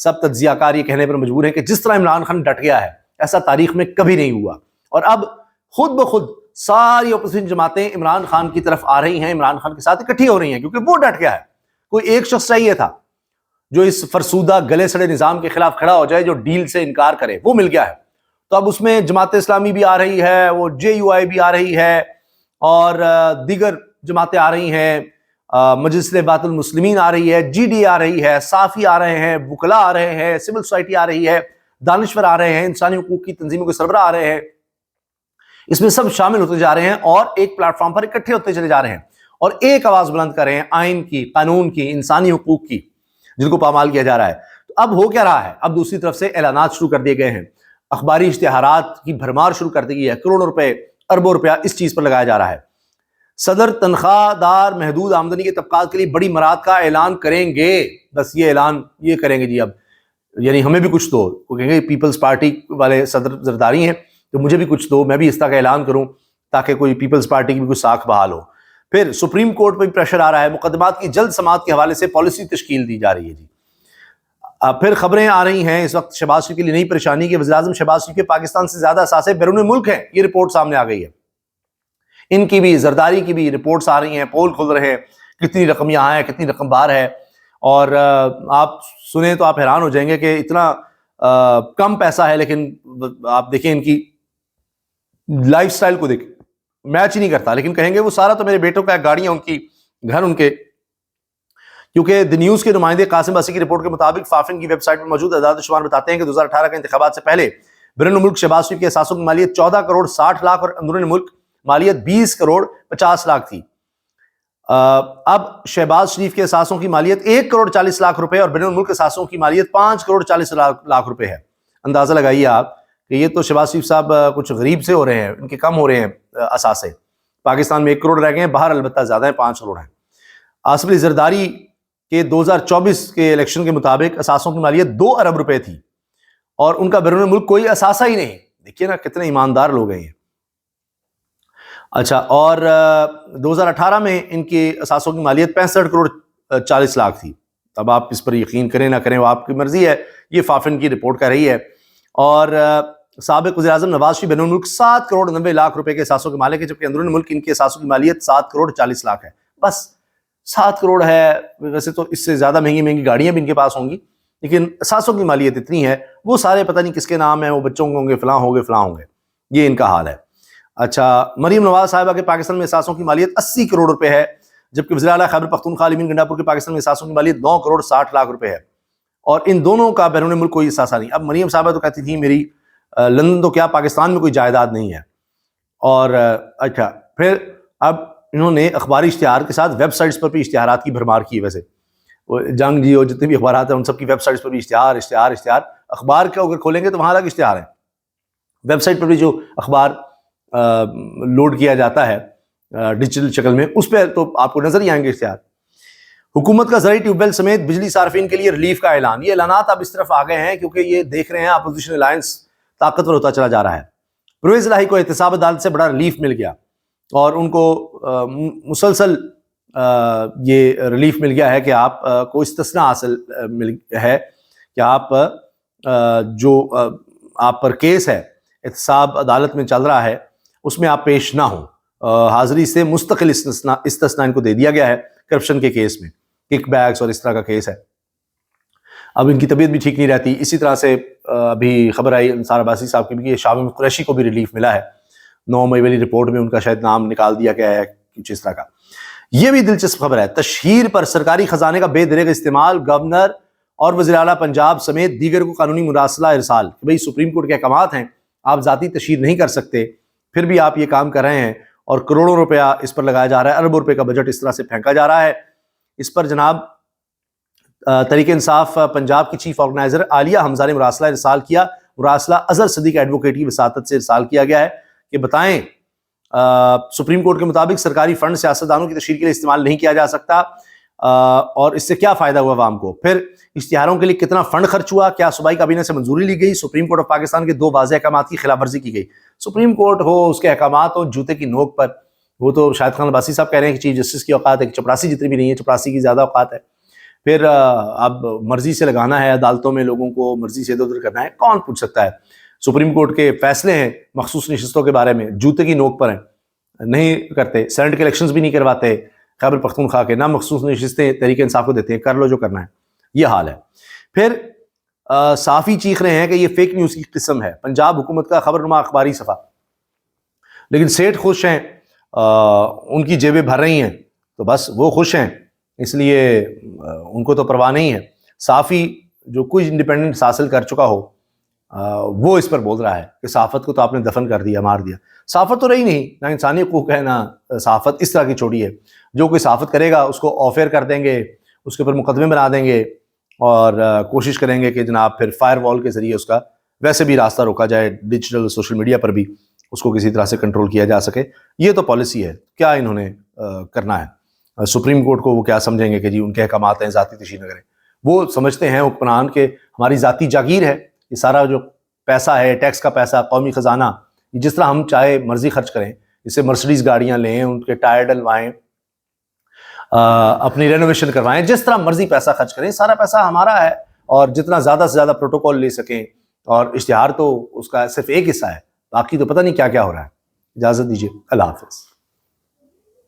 سب تجزیہ کار یہ کہنے پر مجبور ہیں کہ جس طرح عمران خان ڈٹ گیا ہے ایسا تاریخ میں کبھی نہیں ہوا، اور اب خود بخود ساری اپوزیشن جماعتیں عمران خان کی طرف آ رہی ہیں، عمران خان کے ساتھ اکٹھی ہو رہی ہیں، کیونکہ وہ ڈٹ گیا ہے۔ کوئی ایک شخص چاہیے تھا جو اس فرسودہ گلے سڑے نظام کے خلاف کھڑا ہو جائے، جو ڈیل سے انکار کرے، وہ مل گیا ہے۔ تو اب اس میں جماعت اسلامی بھی آ رہی ہے، وہ JUI بھی آ رہی ہے، اور دیگر جماعتیں آ رہی ہیں، مجلس اتحاد المسلمین آ رہی ہے، GD آ رہی ہے، صافی آ رہے ہیں، وکلا آ رہے ہیں، سول سوسائٹی آ رہی ہے، دانشور آ رہے ہیں، انسانی حقوق کی تنظیموں کے سربراہ آ رہے ہیں۔ اس میں سب شامل ہوتے جا رہے ہیں اور ایک پلیٹ فارم پر اکٹھے ہوتے چلے جا رہے ہیں اور ایک آواز بلند کر رہے ہیں آئین کی، قانون کی، انسانی حقوق کی، جن کو پامال کیا جا رہا ہے۔ تو اب ہو کیا رہا ہے؟ اب دوسری طرف سے اعلانات شروع کر دیے گئے ہیں، اخباری اشتہارات کی بھرمار شروع کر دی گئی ہے، کروڑوں روپے، اربوں روپیہ اس چیز پر لگایا جا رہا ہے۔ صدر تنخواہ دار محدود آمدنی کے طبقات کے لیے بڑی مراد کا اعلان کریں گے، بس یہ اعلان یہ کریں گے جی، اب یعنی ہمیں بھی کچھ دو، وہ کہیں گے پیپلز پارٹی والے صدر زرداری ہیں تو مجھے بھی کچھ دو، میں بھی اس طرح کا اعلان کروں تاکہ کوئی پیپلز پارٹی کی بھی کچھ ساکھ بحال ہو۔ پھر سپریم کورٹ پہ بھی پریشر آ رہا ہے، مقدمات کی جلد سماعت کے حوالے سے پالیسی تشکیل دی جا رہی ہے جی۔ پھر خبریں آ رہی ہیں اس وقت شہباز شریف کے لیے نئی پریشانی کہ وزیراعظم شہباز شریف کے پاکستان سے زیادہ اثاثے بیرون ملک ہیں، یہ رپورٹ سامنے آ گئی ہے۔ ان کی بھی، زرداری کی بھی رپورٹس آ رہی ہیں، پول کھل رہے ہیں، کتنی رقم یہاں ہے، کتنی رقم باہر ہے، اور آپ سنیں تو آپ حیران ہو جائیں گے کہ اتنا کم پیسہ ہے، لیکن آپ دیکھیں ان کی لائف سٹائل کو دیکھیں، میچ ہی نہیں کرتا، لیکن کہیں گے وہ سارا تو میرے بیٹوں کا ہے، گاڑیاں ان کی، گھر ان کے۔ کیونکہ دی نیوز کے نمائندے قاسم باسی کی رپورٹ کے مطابق فافن کی ویب سائٹ پر موجود اعداد و شمار بتاتے ہیں کہ 2018 کے انتخابات سے پہلے بیرون ملک شہباز شریف کے اثاثوں کی مالیت 14 کروڑ 60 لاکھ اور اندرون ملک مالیت 20 کروڑ 50 لاکھ تھی۔ اب شہباز شریف کے اثاثوں کی مالیت 1 کروڑ 40 لاکھ روپے اور بیرون ملک اثاثوں کی مالیت 5 کروڑ 40 لاکھ روپے ہے۔ اندازہ لگائیے آپ کہ یہ تو شہباز شریف صاحب کچھ غریب سے ہو رہے ہیں، ان کے کم ہو رہے ہیں اثاثے۔ پاکستان میں 1 کروڑ رہ گئے ہیں، باہر البتہ زیادہ ہیں، 5 کروڑ ہیں۔ آصف علی زرداری کے 2024 کے الیکشن کے مطابق اثاثوں کی مالیت 2 ارب روپے تھی اور ان کا بیرون ملک کوئی اثاثہ ہی نہیں۔ دیکھیے نا کتنے ایماندار لوگ ہیں یہ۔ اچھا، اور 2018 میں ان کے اثاثوں کی مالیت 65 کروڑ 40 لاکھ تھی۔ اب آپ اس پر یقین کریں نہ کریں وہ آپ کی مرضی ہے، یہ فافن کی رپورٹ کر رہی ہے۔ اور سابق وزیر اعظم نواز شریف بیرون ملک 7 کروڑ 90 لاکھ روپے کے اثاثوں کے مالک ہے، جبکہ اندرون ملک ان کے اثاثوں کی مالیت 7 کروڑ 40 لاکھ ہے۔ بس 7 کروڑ ہے، ویسے تو اس سے زیادہ مہنگی گاڑیاں بھی ان کے پاس ہوں گی، لیکن اثاثوں کی مالیت اتنی ہے، وہ سارے پتہ نہیں کس کے نام ہیں، وہ بچوں کے ہوں گے، فلاں ہوں گے، فلاں ہوں گے، یہ ان کا حال ہے۔ اچھا، مریم نواز صاحبہ کے پاکستان میں اثاثوں کی مالیت 80 کروڑ روپے ہے، جبکہ وزیر اعلیٰ خیبر پختونخوا علی امین گنڈاپور کے پاکستان میں اثاثوں کی مالیت 9 کروڑ 60 لاکھ روپے ہے، اور ان دونوں کا بیرون ملک کوئی اثاثہ نہیں۔ اب مریم صاحبہ تو کہتی تھی میری لندن تو کیا پاکستان میں کوئی جائیداد نہیں ہے۔ اور اچھا، پھر اب انہوں نے اخباری اشتہار کے ساتھ ویب سائٹس پر بھی اشتہارات کی بھرمار کی ہے۔ ویسے وہ جنگ جی اور جتنے بھی اخبارات ہیں ان سب کی ویب سائٹس پر بھی اشتہار۔ اخبار کا اگر کھولیں گے تو وہاں الگ اشتہار ہیں، ویب سائٹ پر بھی جو اخبار لوڈ کیا جاتا ہے ڈیجیٹل شکل میں، اس پہ تو آپ کو نظر ہی آئیں گے اشتہار۔ حکومت کا زرعی ٹیوب ویل سمیت بجلی صارفین کے لیے ریلیف کا اعلان۔ یہ اعلانات اب اس طرف آ گئے ہیں کیونکہ یہ دیکھ رہے ہیں اپوزیشن الائنس طاقتور ہوتا چلا جا رہا ہے۔ پرویز الہی کو احتساب عدالت سے بڑا ریلیف مل گیا اور ان کو مسلسل یہ ریلیف مل گیا ہے کہ آپ کو استثناء حاصل مل ہے کہ آپ جو آپ پر کیس ہے احتساب عدالت میں چل رہا ہے اس میں آپ پیش نہ ہوں۔ حاضری سے مستقل استثناء ان کو دے دیا گیا ہے کرپشن کے کیس میں، کک بیکس اور اس طرح کا کیس ہے۔ اب ان کی طبیعت بھی ٹھیک نہیں رہتی، اسی طرح سے ابھی خبر آئی انصار عباسی صاحب کی بھی کہ شاہ محمود قریشی کو بھی ریلیف ملا ہے، 9 مئی والی رپورٹ میں ان کا شاید نام نکال دیا گیا ہے کچھ اس طرح کا۔ یہ بھی دلچسپ خبر ہے، تشہیر پر سرکاری خزانے کا بے دریغ استعمال، گورنر اور وزیر اعلیٰ پنجاب سمیت دیگر کو قانونی مراسلہ ارسال۔ کہ بھئی سپریم کورٹ کے احکامات ہیں، آپ ذاتی تشہیر نہیں کر سکتے، پھر بھی آپ یہ کام کر رہے ہیں اور کروڑوں روپیہ اس پر لگایا جا رہا ہے، اربوں روپے کا بجٹ اس طرح سے پھینکا جا رہا ہے۔ اس پر جناب تحریک انصاف پنجاب کی چیف آرگنائزر عالیہ حمزہ نے مراسلہ ارسال کیا۔ مراسلہ اظہر صدیق ایڈوکیٹ کی وساطت سے ارسال کیا گیا ہے کہ بتائیں سپریم کورٹ کے مطابق سرکاری فنڈ سیاستدانوں کی تشہیر کے لیے استعمال نہیں کیا جا سکتا اور اس سے کیا فائدہ ہوا عوام کو، پھر اشتہاروں کے لیے کتنا فنڈ خرچ ہوا، کیا صوبائی کابینہ سے منظوری لی گئی، سپریم کورٹ آف پاکستان کے 2 واضح احکامات کی خلاف ورزی کی گئی۔ سپریم کورٹ ہو، اس کے احکامات ہو جوتے کی نوک پر، وہ تو شاہد خان عباسی صاحب کہہ رہے ہیں کہ چیف جسٹس کی اوقات ہے، چپراسی جتنی بھی نہیں ہے، چپراسی کی زیادہ اوقات ہے۔ پھر اب مرضی سے لگانا ہے عدالتوں میں لوگوں کو، مرضی سے ادھر ادھر کرنا ہے، کون پوچھ سکتا ہے؟ سپریم کورٹ کے فیصلے ہیں مخصوص نشستوں کے بارے میں، جوتے کی نوک پر ہیں، نہیں کرتے، سینٹ کے الیکشنز بھی نہیں کرواتے خیبر پختونخوا کے، نہ مخصوص نشستیں تحریک انصاف کو دیتے ہیں، کر لو جو کرنا ہے، یہ حال ہے۔ پھر صحافی چیخ رہے ہیں کہ یہ فیک نیوز کی قسم ہے، پنجاب حکومت کا خبرنما اخباری صفحہ، لیکن سیٹھ خوش ہیں، ان کی جیبیں بھر رہی ہیں، تو بس وہ خوش ہیں، اس لیے ان کو تو پرواہ نہیں ہے۔ صحافی جو کچھ انڈیپینڈنس حاصل کر چکا ہو وہ اس پر بول رہا ہے کہ صحافت کو تو آپ نے دفن کر دیا، مار دیا۔ صحافت تو رہی نہیں، نہ انسانی حقوق ہے، نہ صحافت اس طرح کی چھوڑی ہے۔ جو کوئی صحافت کرے گا اس کو آف ایئر کر دیں گے، اس کے اوپر مقدمے بنا دیں گے، اور کوشش کریں گے کہ جناب پھر فائر وال کے ذریعے اس کا ویسے بھی راستہ روکا جائے، ڈیجیٹل سوشل میڈیا پر بھی اس کو کسی طرح سے کنٹرول کیا جا سکے۔ یہ تو پالیسی ہے، کیا انہوں نے کرنا ہے؟ سپریم کورٹ کو وہ کیا سمجھیں گے کہ جی ان کے احکامات ہیں، ذاتی تشہیر نہ کریں؟ وہ سمجھتے ہیں حکمران کے ہماری ذاتی جاگیر ہے، یہ سارا جو پیسہ ہے، ٹیکس کا پیسہ، قومی خزانہ، جس طرح ہم چاہے مرضی خرچ کریں، اس سے مرسڈیز گاڑیاں لیں، ان کے ٹائر ڈلوائیں، اپنی رینوویشن کروائیں، جس طرح مرضی پیسہ خرچ کریں، سارا پیسہ ہمارا ہے، اور جتنا زیادہ سے زیادہ پروٹوکول لے سکیں، اور اشتہار تو اس کا صرف ایک حصہ ہے، باقی تو پتہ نہیں کیا کیا ہو رہا ہے۔ اجازت دیجیے، اللہ حافظ۔